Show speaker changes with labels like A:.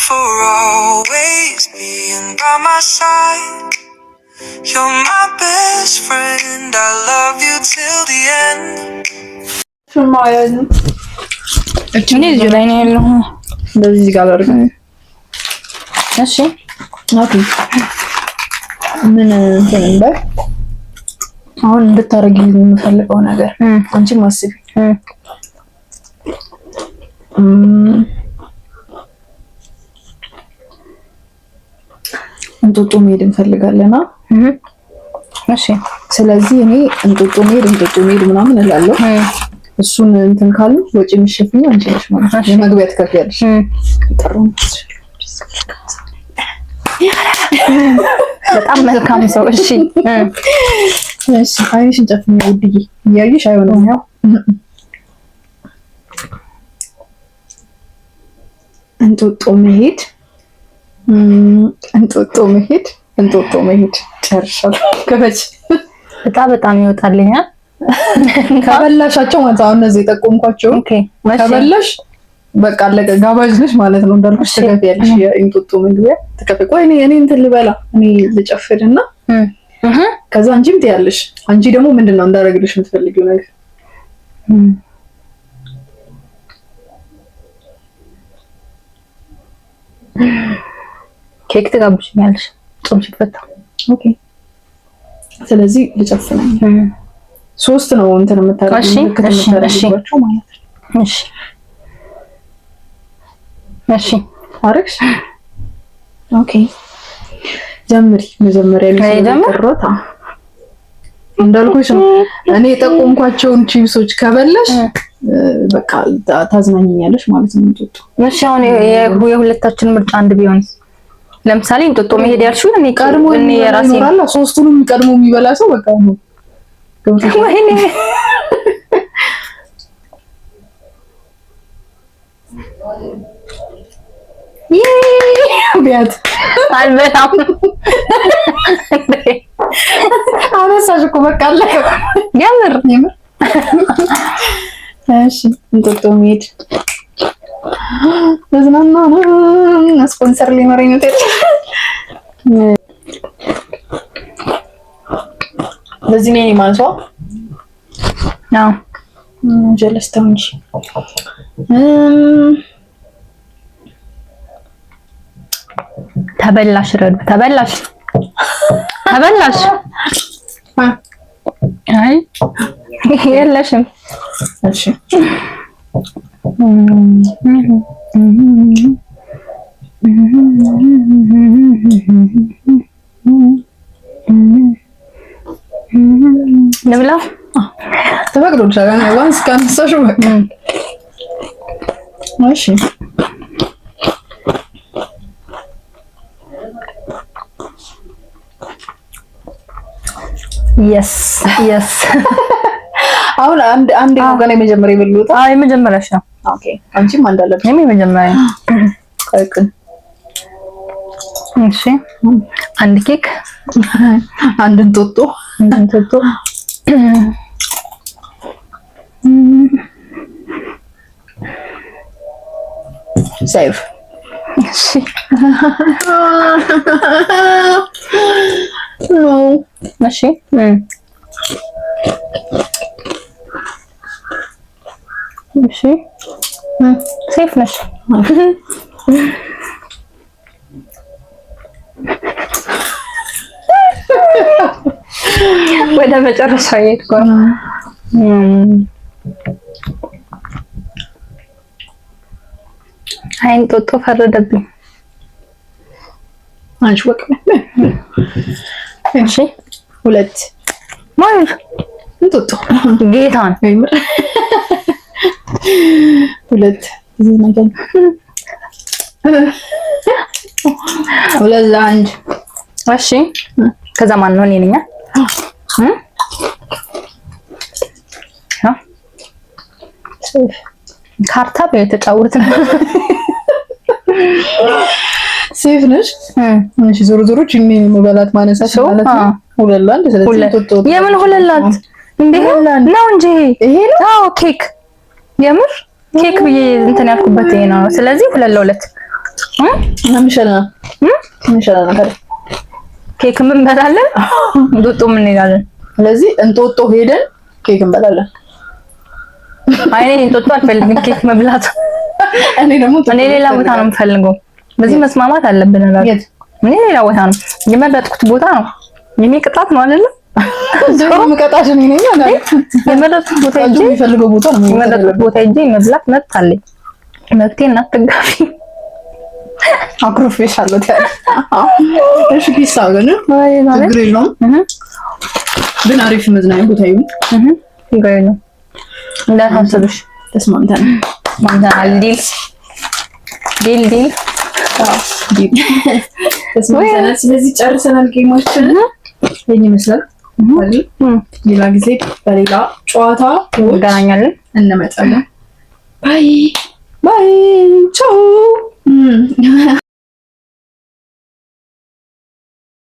A: for always being by my side. You're my best friend. I love you till the end.
B: Şumayın.
C: Ne diyor lan öyle?
B: እንደዚህ ጋር አድርገ
C: እሺ
B: ኦኬ ምን እንደ አሁን እንድታረጊ የምፈልገው ነገር አንቺ ማስቢ እንጦጦ መሄድ እንፈልጋለና
C: እሺ ስለዚህ እኔ እንጦጦ መሄድ ምናምን እላለሁ እሱን እንትን ካሉ ወጪ የሚሸፍኝ አንቺ ነሽ ማለት ነው የመግቢያ ትከፍያለሽ ቀረው በጣም መልካም ሰው እሺ እሺ አይንሽን ጨፍኝ ውድዬ እያየሽ አይሆንም ያው እንጦጦ መሄድ ጨርሻለሁ ከፈች በጣም ይወጣልኛል ከበላሻቸው ማለት አሁን እነዚህ የጠቆምኳቸው ከበላሽ በቃ አለቀ ጋባዥ ነሽ ማለት ነው እንዳልኩሽ ትከፍያለሽ የእንጦጦ መግቢያ ትከፍይ ቆይ እኔ እንትን ልበላ እኔ ልጨፍርና ከዛ አንቺም ትያለሽ አንቺ ደግሞ ምንድነው እንዳደረግልሽ የምትፈልጊው ነገር ኬክ ትጋብዥኛለሽ ጾም ሲፈታ ኦኬ ስለዚህ ልጨፍነኝ ሶስት ነው እንትን የምታደርጊው የምታደርጊባቸው ማለት ነው እሺ አረክሽ ኦኬ መጀመሪያ ለሰራታ እንዳልኩሽ እኔ የጠቆምኳቸውን ቺፕሶች ከበለሽ በቃ ታዝናኛለሽ ማለት ነው እንጦጦ እሺ አሁን የሁለታችን ምርጫ አንድ ቢሆን ለምሳሌ እንጦጦ መሄድ ያልሽው እኔ ቀድሞ እኔ የራሴ ሶስቱንም ቀድሞ የሚበላ ሰው በቃ ነው ወይኔ ቢያት አልበላም አነሳሽ እኮ በቃ አለቀ የምር እሺ እንጦጦ መሄድ በዝናና ስፖንሰር ሊኖረኝ ነው ለዚህ ነው ማለት ነው አዎ ጀለስ ታውንጂ ተበላሽ ረድ ተበላሽ አይ የለሽም እሺ ነብላ ተፈቅዶልሻል ዋንስ ካንሳሽ እሺ yes አሁን አንድ ነው ገና የመጀመሪያ ይበሉት አይ የመጀመሪያሽ ነው ኦኬ አንቺም አንዳለብሽ እኔ የመጀመሪያ ቀቅን እሺ አንድ ኬክ አንድ እንጦጦ ሴቭ እሺ ነው እሺ እሺ ሴፍ ነሽ ወደ መጨረሻ የሄድኩ ነው አይ እንጦጦ ፈረደብኝ አንቺ ወቅ እሺ ሁለት ማለት እንጦጦ ጌታን ሁለት ነገር ሁለት አንድ እሺ ከዛ ማን ነው እኔ ነኝ ካርታ በተጫወተ ሴፍ ነሽ እሺ ዞሮ ጂኒ መበላት ማነሳሽ ማለት ነው ሁለላንድ ስለዚህ ቶቶ የምን ሁለላት እንዴ ነው እንጂ ይሄ ነው ኬክ የምር ኬክ ብዬ እንትን ያልኩበት ይሄ ነው ስለዚህ ሁለት
B: ምንሸለና
C: ኬክ ምን እንበላለን? እንጦጦ ምን እንሄዳለን?
B: ስለዚህ እንጦጦ ሄደን ኬክ እንበላለን።
C: አይ እኔ እንጦጦ አልፈልግም ኬክ መብላት።
B: እኔ ደግሞ
C: ሌላ ቦታ ነው የምፈልገው። በዚህ መስማማት አለብን እላለሁ። እኔ ሌላ ቦታ ነው የመረጥኩት ቦታ ነው። የኔ ቅጣት ነው አይደለ?
B: ዛሬ መቀጣሽ እኔ ነኝ አይደል?
C: የመረጥኩት ቦታ እንጂ
B: የሚፈልገው ቦታ ነው።
C: የመረጥኩት ቦታ እንጂ መብላት መብት አለኝ። መብቴን አትጋፊ።
B: አኩርፌሻለሁ ታዲያ። እሺ ፒሳ ግን ችግር የለውም። ግን አሪፍ መዝናኛ ቦታ ይሁን።
C: ችግር የለውም። እንዳታስብሽ ተስማምተናል። ዲል
B: ተስማምተናል። ስለዚህ ጨርሰናል ጌማችን። ይሄን ይመስላል። ሌላ ጊዜ በሌላ ጨዋታ
C: እንገናኛለን፣
B: እንመጣለን። ባይ ቻው።